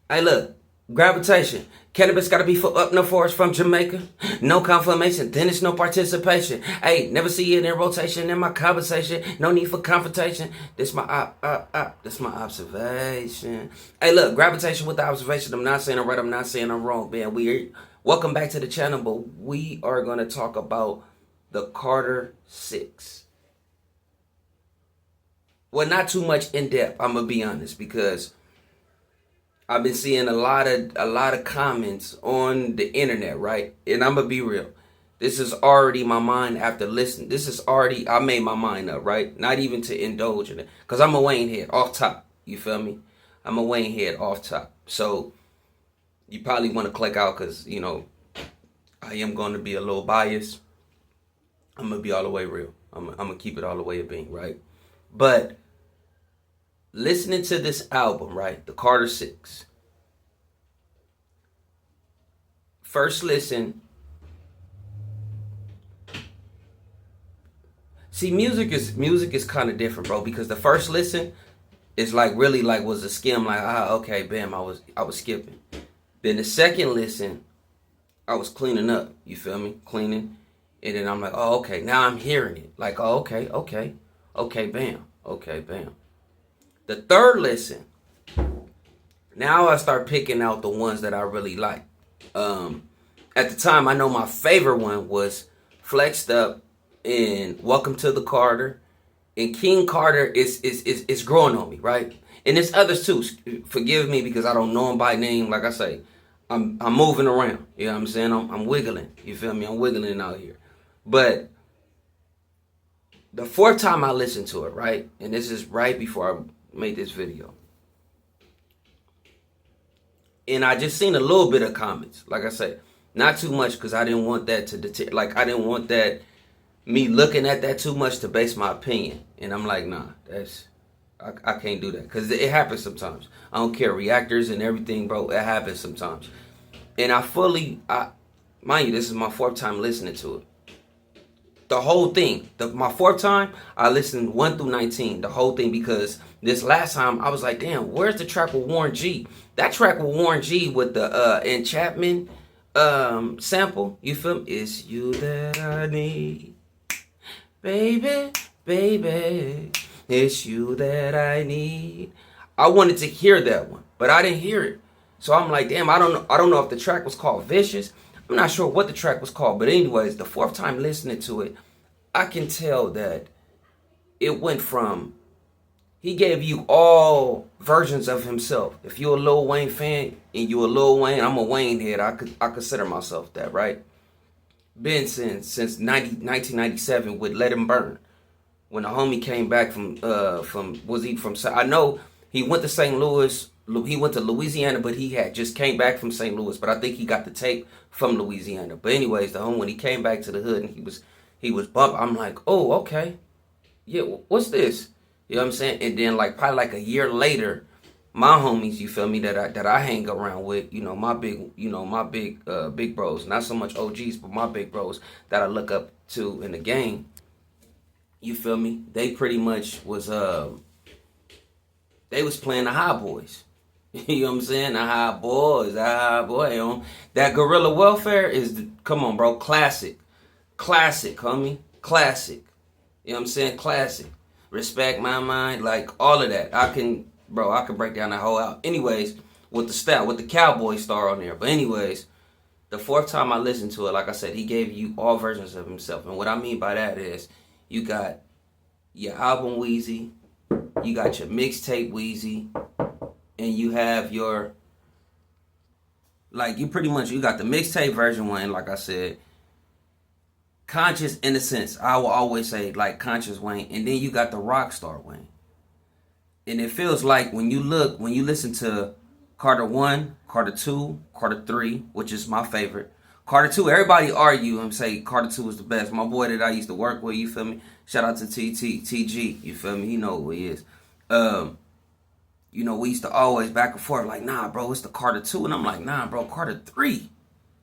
Hey, look, gravitation. Cannabis gotta be up in the forest from Jamaica. No confirmation, then it's no participation. Hey, never see it in rotation in my conversation. No need for confrontation. This this my observation. Hey, look, gravitation with the observation. I'm not saying I'm right. I'm not saying I'm wrong. Man, welcome back to the channel. But we are gonna talk about the Carter 6. Well, not too much in depth. I'm gonna be honest because I've been seeing a lot of comments on the internet, right? And I'm gonna be real. This is already my mind after listening. This is already, I made my mind up, right? Not even to indulge in it. Because I'm a Wayne head off top. You feel me? I'm a Wayne head off top. So you probably want to click out because, you know, I am going to be a little biased. I'm going to be all the way real. I'm going to keep it all the way a being, right? But listening to this album, right, the Carter 6, first listen. See, music is kind of different, bro, because the first listen is like really like was a skim, like okay, bam, I was skipping. Then the second listen, I was cleaning up. You feel me? Cleaning, and then I'm like, oh, okay, now I'm hearing it. Like, oh, okay, bam, okay, bam. The third listen, now I start picking out the ones that I really like. At the time, I know my favorite one was Flexed Up and Welcome to the Carter. And King Carter is growing on me, right? And there's others too. Forgive me because I don't know them by name. Like I say, I'm moving around. You know what I'm saying? I'm wiggling. You feel me? I'm wiggling out here. But the fourth time I listened to it, right? And this is right before I made this video. And I just seen a little bit of comments. Like I said, not too much because I didn't want that to I didn't want that me looking at that too much to base my opinion. And I'm like, nah, I can't do that because it happens sometimes. I don't care, reactors and everything, bro. It happens sometimes. And mind you, this is my fourth time listening to it. The whole thing. My fourth time, I listened 1 through 19, the whole thing, because this last time I was like, damn, where's the track with Warren G? That track with Warren G with the Enchantment sample, you feel me? It's you that I need, baby, baby. It's you that I need. I wanted to hear that one, but I didn't hear it. So I'm like, damn, I don't know if the track was called Vicious. I'm not sure what the track was called, but anyways, the fourth time listening to it, I can tell that it went from, he gave you all versions of himself. If you're a Lil Wayne fan and you're a Lil Wayne, I'm a Wayne head. I consider myself that, right? Been since 1997 with Let Him Burn. When the homie came back I know he went to St. Louis. He went to Louisiana, but he had just came back from St. Louis. But I think he got the tape from Louisiana. But anyways, when he came back to the hood and he was bumped, I'm like, oh, okay. Yeah, what's this? You know what I'm saying? And then like probably like a year later, my homies, you feel me, that I hang around with, my big bros, not so much OGs, but my big bros that I look up to in the game. You feel me? They pretty much was they was playing the High Boys. You know what I'm saying? The High Boys, that Guerrilla Welfare is, come on, bro, classic, homie, classic. You know what I'm saying? Classic. Respect My Mind, like all of that. I can break down the whole out. Anyways, with the cowboy star on there. But anyways, the fourth time I listened to it, like I said, he gave you all versions of himself. And what I mean by that is, you got your album Wheezy, you got your mixtape Wheezy, and you have you got the mixtape version one, like I said, Conscious Innocence. I will always say like Conscious Wayne, and then you got the Rockstar Wayne. And it feels like when you listen to Carter 1, Carter 2, Carter 3, which is my favorite. Carter 2, everybody argue and say Carter 2 is the best. My boy that I used to work with, you feel me? Shout out to TG, you feel me? You know who he is. We used to always back and forth like, nah, bro, it's the Carter 2. And I'm like, nah, bro, Carter 3.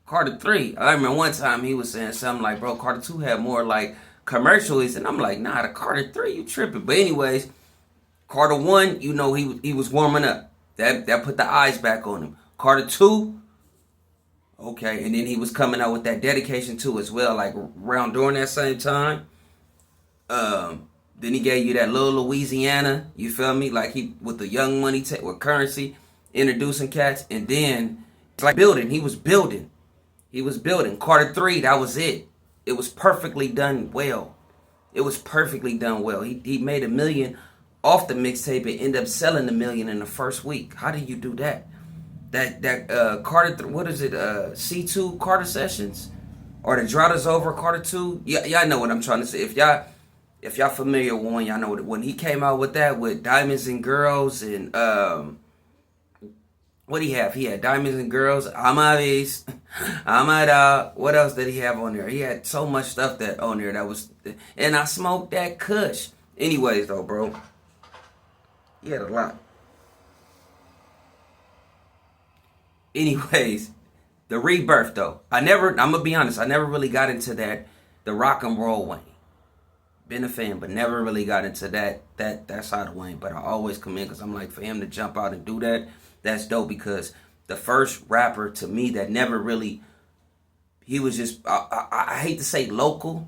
Carter 3. I remember one time he was saying something like, bro, Carter 2 had more like commercials. And I'm like, nah, the Carter 3, you tripping. But anyways, Carter 1, he was warming up. That put the eyes back on him. Carter 2, okay, and then he was coming out with that Dedication 2 as well, like around during that same time. Then he gave you that little Louisiana, you feel me? Like he with the Young Money with Currency, introducing cats, and then it's like building. He was building. Carter 3, that was it. It was perfectly done well. It was perfectly done well. He made $1 million off the mixtape and ended up selling $1 million in the first week. How did you do that? That Carter, what is it? C2 Carter Sessions, or the Drought Is Over Carter 2. Yeah, y'all know what I'm trying to say. If y'all familiar with one, y'all know when he came out with that with Diamonds and Girls and what did he have? He had Diamonds and Girls, Amavis, Amada. What else did he have on there? He had so much stuff that on there that was, and I smoked that Kush. Anyways, though, bro, he had a lot. Anyways, the Rebirth though, I'm gonna be honest, I never really got into that, the rock and roll Wayne. Been a fan, but never really got into that side of Wayne. But I always come in because I'm like, for him to jump out and do that, that's dope. Because the first rapper to me that never really, he was just, I hate to say local,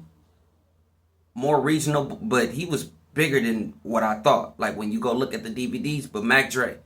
more regional, but he was bigger than what I thought. Like when you go look at the DVDs, but Mac Dre,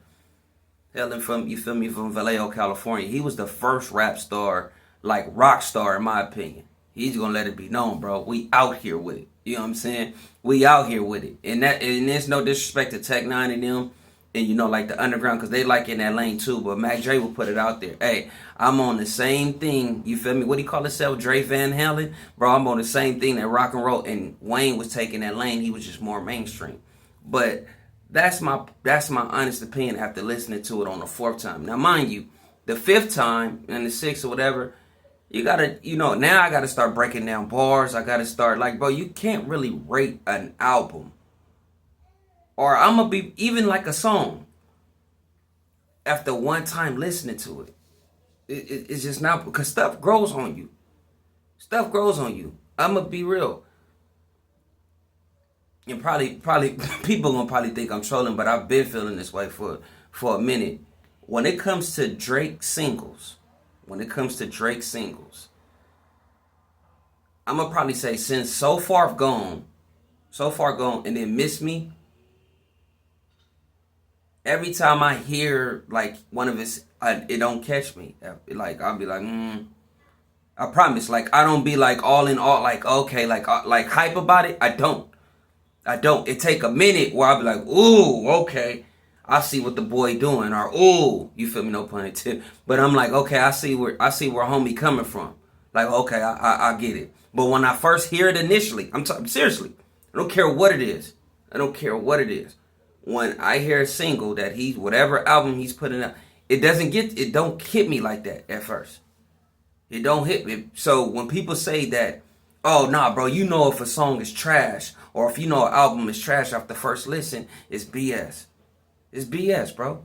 hailing from, you feel me, from Vallejo, California, he was the first rap star, like rock star in my opinion. He's gonna let it be known, bro. We out here with it. You know what I'm saying? We out here with it. And there's no disrespect to Tech 9 and them, and you know, like the underground, because they like in that lane too. But Mac Dre will put it out there. Hey, I'm on the same thing. You feel me? What do you call himself? Dre Van Halen? Bro, I'm on the same thing that rock and roll. And Wayne was taking that lane. He was just more mainstream. But that's my honest opinion after listening to it on the 4th time. Now, mind you, the 5th time and the 6th or whatever, you gotta, you know, now I gotta start breaking down bars. I gotta start, like, bro, you can't really rate an album. Or I'm gonna be, even like a song, after one time listening to it. It's just not, because stuff grows on you. Stuff grows on you. I'm gonna be real. And probably, people gonna probably think I'm trolling, but I've been feeling this way for a minute. When it comes to Drake singles, I'm gonna probably say since So Far Gone, and then Miss Me, every time I hear like one of his, it don't catch me. Like I'll be like, I promise. Like I don't be like all in all, like okay, like hype about it. I don't. It take a minute where I'll be like, ooh, okay, I see what the boy doing, or ooh, you feel me? No pun intended. But I'm like, okay, I see where homie coming from. Like, okay, I get it. But when I first hear it initially, I'm talking seriously. I don't care what it is. When I hear a single that whatever album he's putting out, it don't hit me like that at first. It don't hit me. So when people say that, oh nah, bro, you know if a song is trash, or if you know an album is trash after the first listen, it's BS. It's BS, bro.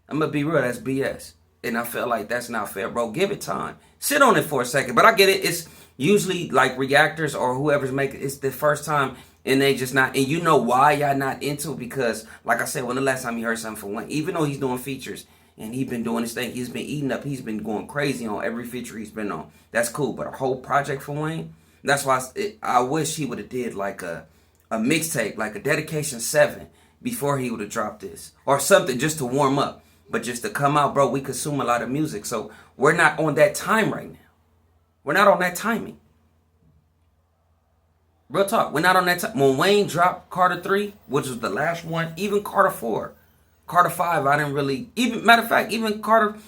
I'm gonna be real, that's BS. And I feel like that's not fair, bro. Give it time. Sit on it for a second. But I get it. It's usually like reactors or whoever's making it's the first time and they just not, and you know why y'all not into it, because like I said, when the last time you heard something from Wayne, even though he's doing features and he's been doing his thing, he's been eating up, he's been going crazy on every feature he's been on. That's cool. But a whole project for Wayne, that's why I wish he would have did like a mixtape, like a Dedication 7 before he would have dropped this, or something just to warm up. But just to come out, bro, we consume a lot of music, so we're not on that time right now. We're not on that timing. Real talk, we're not on that time. When Wayne dropped Carter 3, which was the last one, even Carter 4, Carter 5, I didn't really, even, matter of fact, even Carter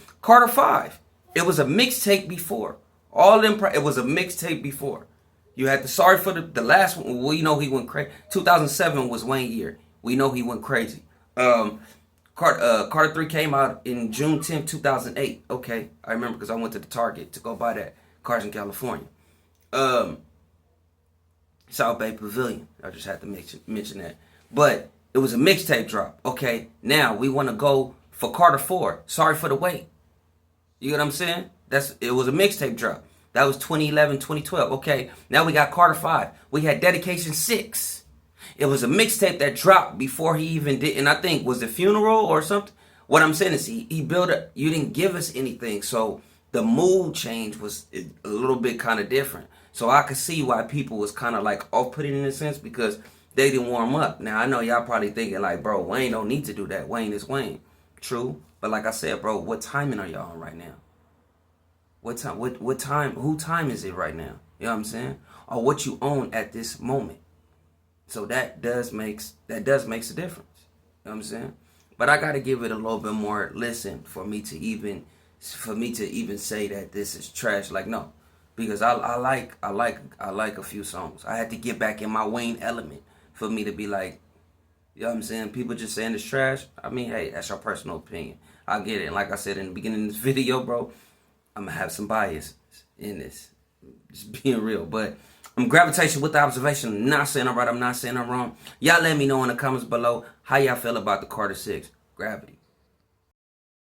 5, it was a mixtape before. All them, it was a mixtape before. You had the Sorry for the last one, well, you know he went crazy. 2007 was Wayne year. We know he went crazy. Carter 3 came out in June 10th, 2008. Okay, I remember because I went to the Target to go buy that. Cars in California. South Bay Pavilion. I just had to mention that. But it was a mixtape drop. Okay, now we want to go for Carter 4. Sorry for the wait. You get what I'm saying? It was a mixtape drop. That was 2011, 2012. Okay, now we got Carter 5. We had Dedication 6. It was a mixtape that dropped before he even did, and I think, was the Funeral or something? What I'm saying is he built it. You didn't give us anything, so the mood change was a little bit kind of different. So I could see why people was kind of like off-putting in a sense because they didn't warm up. Now I know y'all probably thinking like, bro, Wayne don't need to do that. Wayne is Wayne. True, but like I said, bro, what timing are y'all on right now? What time? What time? Who time is it right now? You know what I'm saying? Or what you own at this moment. So that does makes a difference. You know what I'm saying? But I gotta give it a little bit more listen for me to even say that this is trash. Like no, because I like a few songs. I had to get back in my Wayne element for me to be like, you know what I'm saying? People just saying it's trash. I mean, hey, that's your personal opinion. I get it. And like I said in the beginning of this video, bro, I'm gonna have some bias in this. Just being real, but I'm gravitation with the observation. I'm not saying I'm right. I'm not saying I'm wrong. Y'all let me know in the comments below how y'all feel about the Carter 6 Gravity.